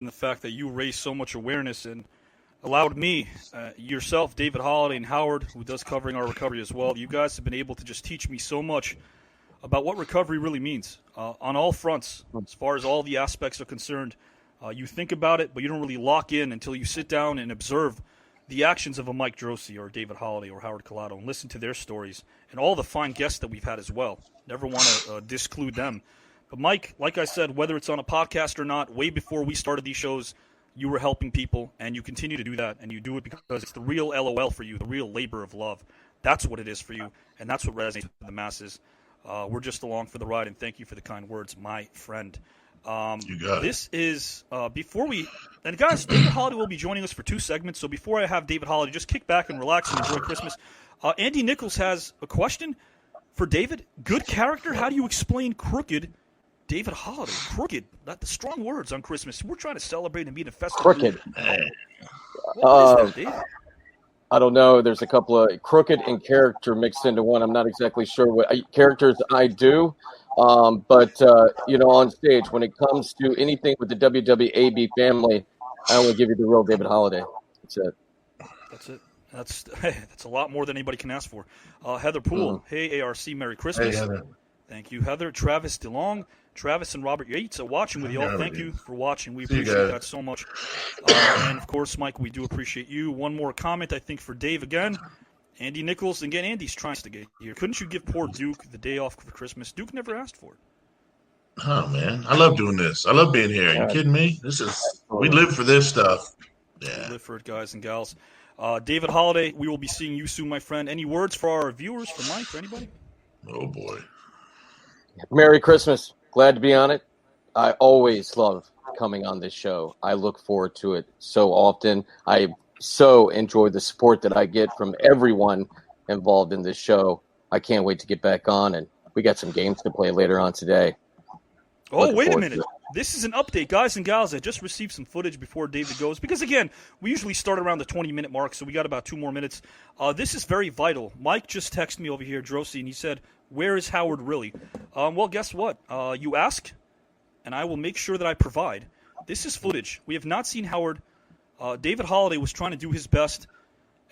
the fact that you raised so much awareness and allowed me, yourself, David Holiday, and Howard, who does covering our recovery as well. You guys have been able to just teach me so much about what recovery really means on all fronts, as far as all the aspects are concerned. You think about it, but you don't really lock in until you sit down and observe the actions of a Mike Drose or David Holiday or Howard Collado and listen to their stories and all the fine guests that we've had as well. Never want to disclude them. But Mike, like I said, whether it's on a podcast or not, way before we started these shows, you were helping people, and you continue to do that, and you do it because it's the real LOL for you, the real labor of love. That's what it is for you, and that's what resonates with the masses. We're just along for the ride, and thank you for the kind words, my friend. You got this it. Is before we and guys, David Holiday will be joining us for 2 segments. So before I have David Holiday, just kick back and relax and enjoy Christmas. Andy Nichols has a question for David. Good character. How do you explain crooked David Holiday? Crooked. Not the strong words on Christmas. We're trying to celebrate and be in a festive crooked. What is that, David? I don't know. There's a couple of crooked and character mixed into one. I'm not exactly sure what characters I do. But on stage, when it comes to anything with the WWAB family, I only give you the real David Holiday. That's it. That's it. That's a lot more than anybody can ask for. Heather Poole. Hey, ARC, Merry Christmas. Hey, Heather. Thank you, Heather. Travis DeLong. Travis and Robert Yates are watching with you all. Thank you for watching. We appreciate that so much. And, of course, Mike, we do appreciate you. One more comment, I think, for Dave again. Andy Nichols. Again, Andy's trying to get here. Couldn't you give poor Duke the day off for Christmas? Duke never asked for it. Oh, man. I love doing this. I love being here. Are you kidding me? We live for this stuff. Yeah. We live for it, guys and gals. David Holiday, we will be seeing you soon, my friend. Any words for our viewers, for Mike, for anybody? Oh, boy. Merry Christmas. Glad to be on it. I always love coming on this show. I look forward to it so often. I so enjoy the support that I get from everyone involved in this show. I can't wait to get back on, and we got some games to play later on today. Oh, wait a minute. This is an update, guys and gals. I just received some footage before David goes, because, again, we usually start around the 20-minute mark, so we got about 2 more minutes. This is very vital. Mike just texted me over here, Drose, and he said, where is Howard really? Well, guess what? You ask, and I will make sure that I provide. This is footage. We have not seen Howard. David Holiday was trying to do his best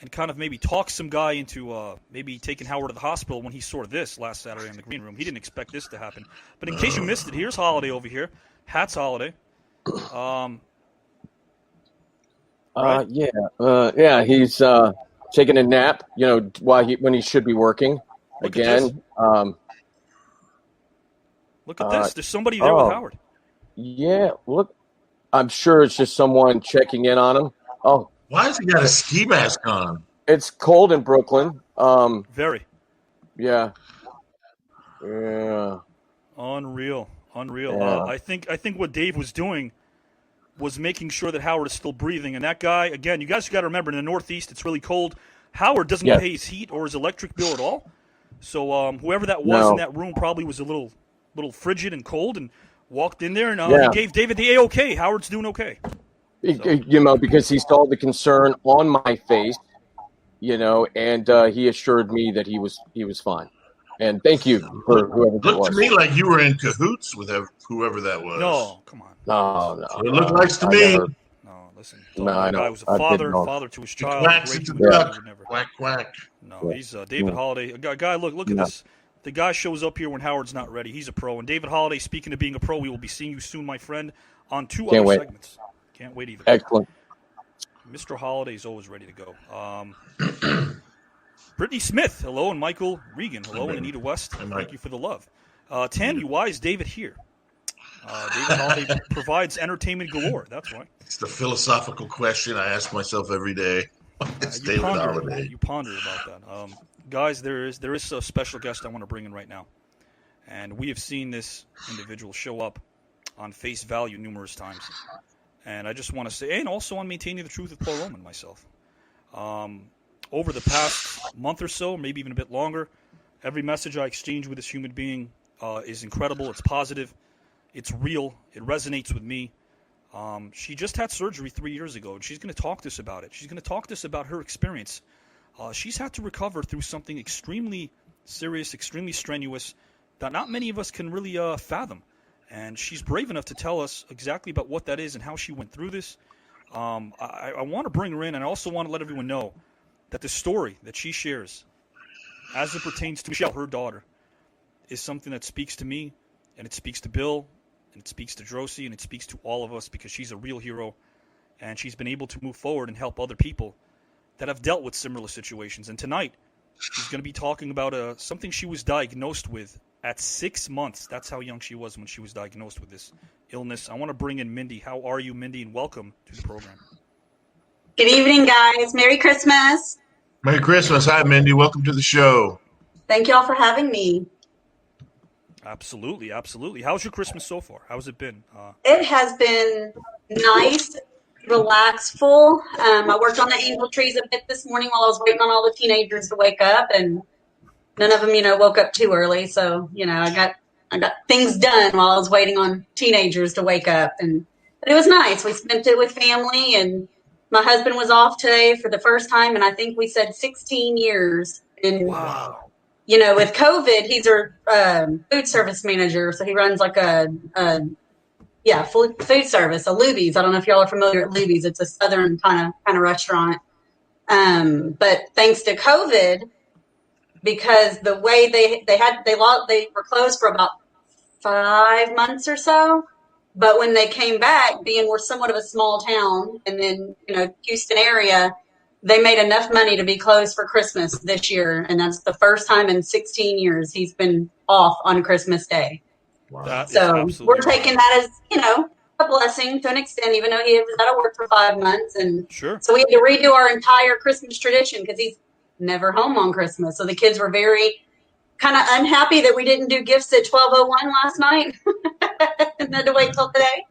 and kind of maybe talk some guy into maybe taking Howard to the hospital when he saw this last Saturday in the green room. He didn't expect this to happen. But in case you missed it, here's Holiday over here. Hats Holiday. Right? Yeah, he's taking a nap, when he should be working. Look again. Look at this. There's somebody there with Howard. Yeah, look. I'm sure it's just someone checking in on him. Oh, why has he got a ski mask on? It's cold in Brooklyn. Very. Yeah. Unreal. Yeah. I think what Dave was doing was making sure that Howard is still breathing. And that guy, again, you guys got to remember, in the Northeast, it's really cold. Howard doesn't pay his heat or his electric bill at all. So whoever that was in that room probably was a little frigid and cold and walked in there, and he gave David the A-OK. Howard's doing okay. So. Because he saw the concern on my face, and he assured me that he was fine. And thank you for whoever it was. Looked to me like you were in cahoots with whoever that was. No, come on. No. It looked like to me. No, listen. I know. Guy was a father to his child. Quacks into the duck. Quack, quack. No, he's David Holiday. A guy, look at this. The guy shows up here when Howard's not ready. He's a pro. And David Holiday, speaking of being a pro, we will be seeing you soon, my friend, on 2 other segments. Can't wait either. Excellent. Mr. Holiday is always ready to go. Brittany Smith, hello, and Michael Regan, hello, and Anita West, thank you for the love. Tammy, why is David here? David Holiday provides entertainment galore, that's why. It's the philosophical question I ask myself every day. You ponder about that. Guys, there is a special guest I want to bring in right now. And we have seen this individual show up on face value numerous times. And I just want to say, and also on Maintaining the Truth with Paul Roman myself. Over the past month or so, maybe even a bit longer, every message I exchange with this human being is incredible. It's positive. It's real. It resonates with me. She just had surgery 3 years ago, and she's going to talk to us about it. She's going to talk to us about her experience. She's had to recover through something extremely serious, extremely strenuous, that not many of us can really fathom. And she's brave enough to tell us exactly about what that is and how she went through this. I want to bring her in, and I also want to let everyone know that the story that she shares, as it pertains to Michelle, her daughter, is something that speaks to me, and it speaks to Bill, and it speaks to Drose, and it speaks to all of us, because she's a real hero, and she's been able to move forward and help other people that have dealt with similar situations. And tonight, she's going to be talking about something she was diagnosed with at 6 months. That's how young she was when she was diagnosed with this illness. I want to bring in Mindy. How are you, Mindy? And welcome to the program. Good evening, guys. Merry Christmas. Merry Christmas. Hi, Mindy. Welcome to the show. Thank you all for having me. Absolutely, absolutely. How's your Christmas so far? How's it been? It has been nice, relaxful. I worked on the angel trees a bit this morning while I was waiting on all the teenagers to wake up, and none of them, woke up too early. So, I got things done while I was waiting on teenagers to wake up, but it was nice. We spent it with family, and my husband was off today for the first time, and I think we said 16 years. And, wow. With COVID, he's our food service manager, so he runs like a food service, a Luby's. I don't know if y'all are familiar with Luby's. It's a southern kind of restaurant. But thanks to COVID, because the way they were closed for about 5 months or so. But when they came back, being we're somewhat of a small town, and then Houston area, they made enough money to be closed for Christmas this year, and that's the first time in 16 years he's been off on Christmas Day. Wow. So we're taking that as a blessing to an extent, even though he was out of work for 5 months, and sure. So we had to redo our entire Christmas tradition because he's never home on Christmas. So the kids were very kind of unhappy that we didn't do gifts at 12:01 last night and had to wait till today.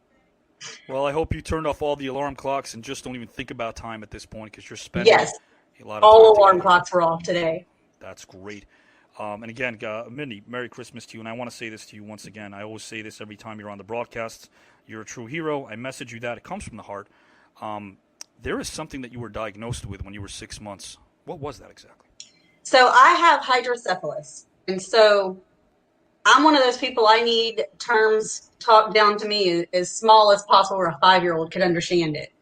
Well, I hope you turned off all the alarm clocks and just don't even think about time at this point, because you're spending yes. a lot of all time alarm together. clocks were off today. That's great. And again, Mindy, Merry Christmas to you. And I want to say this to you once again. I always say this every time you're on the broadcast. You're a true hero. I message you that. It comes from the heart. There is something that you were diagnosed with when you were 6 months. What was that exactly? So I have hydrocephalus. And so I'm one of those people, I need terms talked down to me as small as possible where a 5-year-old could understand it.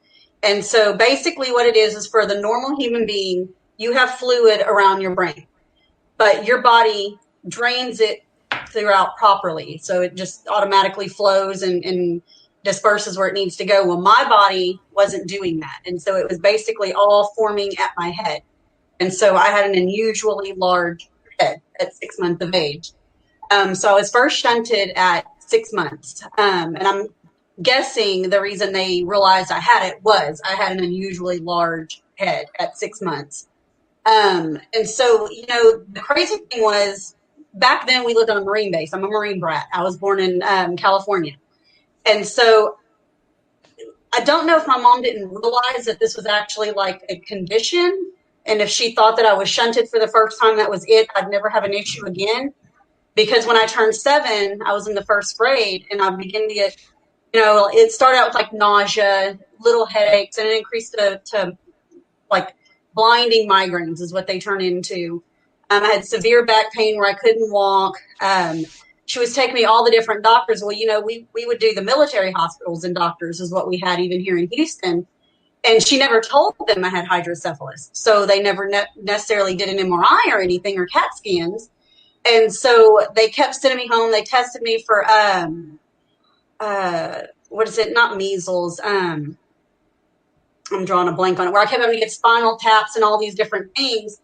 And so basically what it is for the normal human being, you have fluid around your brain, but your body drains it throughout properly. So it just automatically flows and disperses where it needs to go. Well, my body wasn't doing that. And so it was basically all forming at my head. And so I had an unusually large head at 6 months of age. So I was first shunted at 6 months. And I'm guessing the reason they realized I had it was I had an unusually large head at 6 months. And so, the crazy thing was back then we lived on a Marine base. I'm a Marine brat. I was born in California. And so I don't know if my mom didn't realize that this was actually like a condition. And if she thought that I was shunted for the first time, that was it. I'd never have an issue again. Because when I turned 7, I was in the first grade, and I began to get, it started out with like nausea, little headaches, and it increased to like blinding migraines is what they turn into. I had severe back pain where I couldn't walk. She was taking me all the different doctors. Well, we would do the military hospitals and doctors is what we had even here in Houston. And she never told them I had hydrocephalus. So they never necessarily did an MRI or anything or CAT scans. And so they kept sending me home. They tested me for, what is it? Not measles. I'm drawing a blank on it, where I kept having to get spinal taps and all these different things.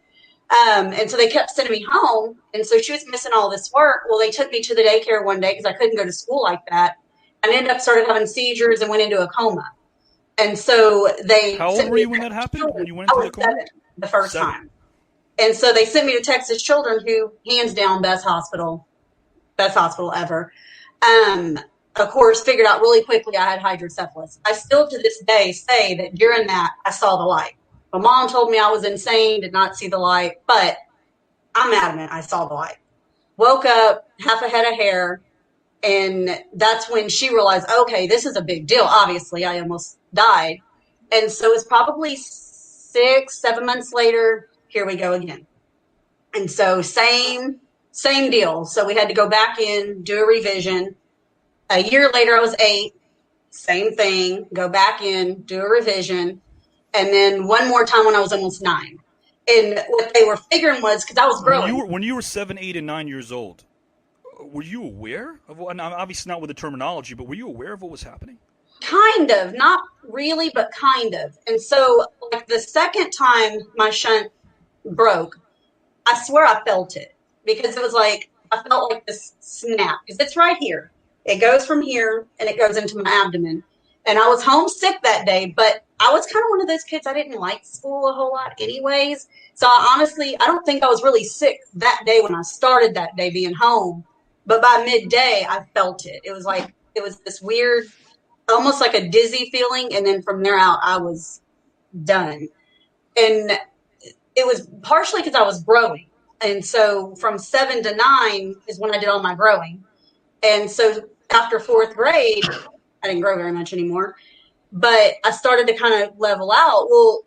And so they kept sending me home. And so she was missing all this work. Well, they took me to the daycare one day because I couldn't go to school like that. And ended up started having seizures and went into a coma. And so they. How old were you when that happened? When you went into the coma? 7 the first time. And so they sent me to Texas Children, who hands down best hospital ever. Of course, figured out really quickly I had hydrocephalus. I still to this day say that during that I saw the light. My mom told me I was insane, did not see the light, but I'm adamant I saw the light. Woke up, half a head of hair, and that's when she realized, okay, this is a big deal. Obviously, I almost died. And so it's probably 6-7 months later, here we go again. And so same deal. So we had to go back in, do a revision. A year later, I was 8. Same thing. Go back in, do a revision. And then one more time when I was almost 9. And what they were figuring was, because I was growing. When you were 7, 8, and 9 years old, were you aware of what, and obviously not with the terminology, but were you aware of what was happening? Kind of. Not really, but kind of. And so, like, the second time my shunt broke, I swear I felt it. Because it was like, I felt like this snap. Because it's right here. It goes from here, and it goes into my abdomen. And I was homesick that day, but I was kind of one of those kids, I didn't like school a whole lot anyways. So I don't think I was really sick that day when I started that day being home. But by midday, I felt it. It was this weird, almost like a dizzy feeling. And then from there out, I was done. And it was partially because I was growing. And so from 7 to 9 is when I did all my growing. And so after 4th grade, I didn't grow very much anymore, but I started to kind of level out. Well,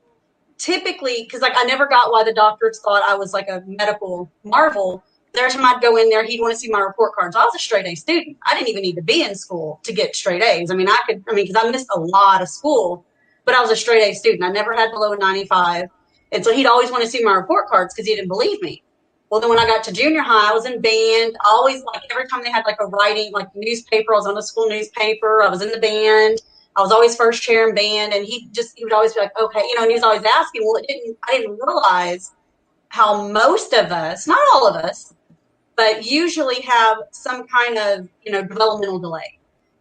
typically, because like I never got why the doctors thought I was like a medical marvel. Every time I'd go in there, he'd want to see my report cards. I was a straight A student. I didn't even need to be in school to get straight A's. Because I missed a lot of school, but I was a straight A student. I never had below 95. And so he'd always want to see my report cards because he didn't believe me. Well, then when I got to junior high, I was in band. I always, like, every time they had like a writing, like newspaper, I was on the school newspaper. I was in the band. I was always first chair in band. And he would always be like, okay, and he was always asking, well, I didn't realize how most of us, not all of us, but usually have some kind of, developmental delay.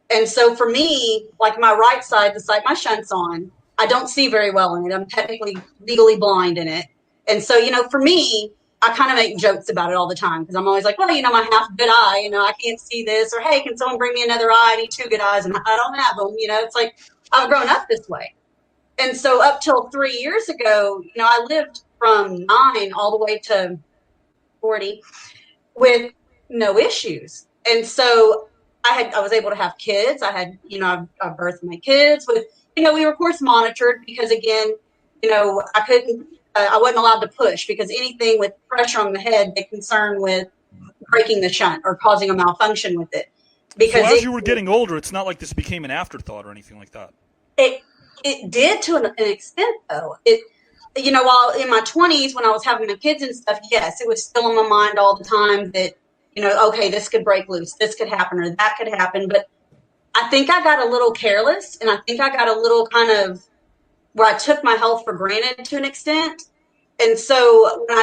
And so for me, like my right side, the side my shunt's on, I don't see very well in it. I'm technically legally blind in it. And so, for me, I kind of make jokes about it all the time because I'm always like, well, my half good eye, I can't see this, or hey, can someone bring me another eye? I need 2 good eyes and I don't have them. It's like I've grown up this way. And so up till 3 years ago, I lived from 9 all the way to 40 with no issues. And so I was able to have kids. I had, I birthed my kids with, we were of course monitored because again, I wasn't allowed to push because anything with pressure on the head, they concerned with breaking the shunt or causing a malfunction with it. Because so as you were getting older, it's not like this became an afterthought or anything like that. It did to an extent, though. While in my 20s when I was having my kids and stuff, yes, it was still in my mind all the time that, okay, this could break loose, this could happen, or that could happen. But I think I got a little careless, and I think I got a little kind of where I took my health for granted to an extent. And so when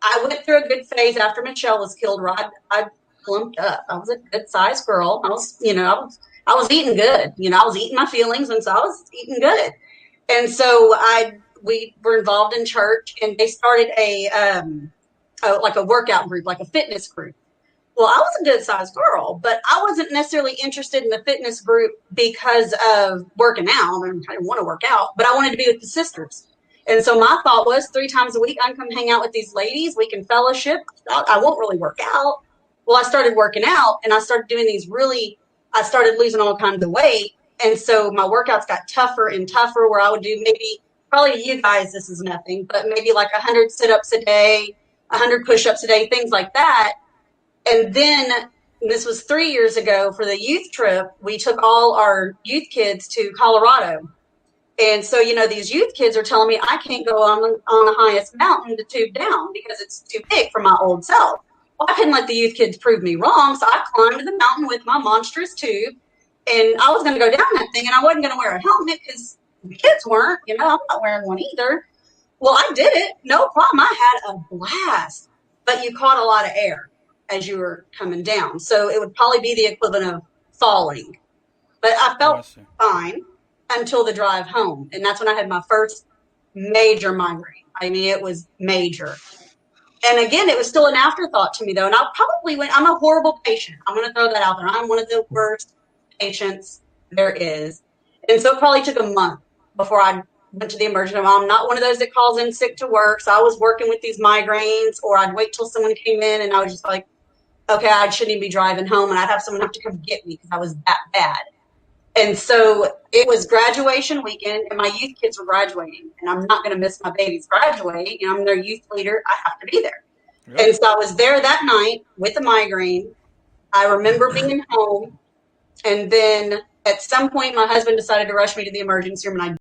I went through a good phase after Michelle was killed, where I plumped up. I was a good sized girl. I was, I was eating good. I was eating my feelings, and so I was eating good. And so we were involved in church, and they started like a workout group, like a fitness group. Well, I was a good sized girl, but I wasn't necessarily interested in the fitness group because of working out. I didn't want to work out, but I wanted to be with the sisters. And so my thought was 3 times a week, I can come hang out with these ladies. We can fellowship. I won't really work out. Well, I started working out, and I started doing I started losing all kinds of weight. And so my workouts got tougher and tougher, where I would do probably you guys, this is nothing, but maybe like 100 sit-ups a day, 100 push-ups a day, things like that. And then this was 3 years ago for the youth trip. We took all our youth kids to Colorado. And so, these youth kids are telling me I can't go on the highest mountain to tube down because it's too big for my old self. Well, I couldn't let the youth kids prove me wrong. So I climbed the mountain with my monstrous tube, and I was going to go down that thing, and I wasn't going to wear a helmet because the kids weren't, I'm not wearing one either. Well, I did it. No problem. I had a blast, but you caught a lot of air as you were coming down. So it would probably be the equivalent of falling. But I felt fine until the drive home. And that's when I had my first major migraine. It was major. And again, it was still an afterthought to me, though. And I'm a horrible patient. I'm going to throw that out there. I'm one of the worst patients there is. And so it probably took a month before I went to the emergency room. I'm not one of those that calls in sick to work. So I was working with these migraines, or I'd wait till someone came in, and I was just like, okay, I shouldn't even be driving home, and I'd have someone have to come get me because I was that bad. And so it was graduation weekend, and my youth kids were graduating, and I'm not going to miss my babies graduating. I'm their youth leader. I have to be there. Yep. And so I was there that night with a migraine. I remember being home, And then at some point, my husband decided to rush me to the emergency room, and I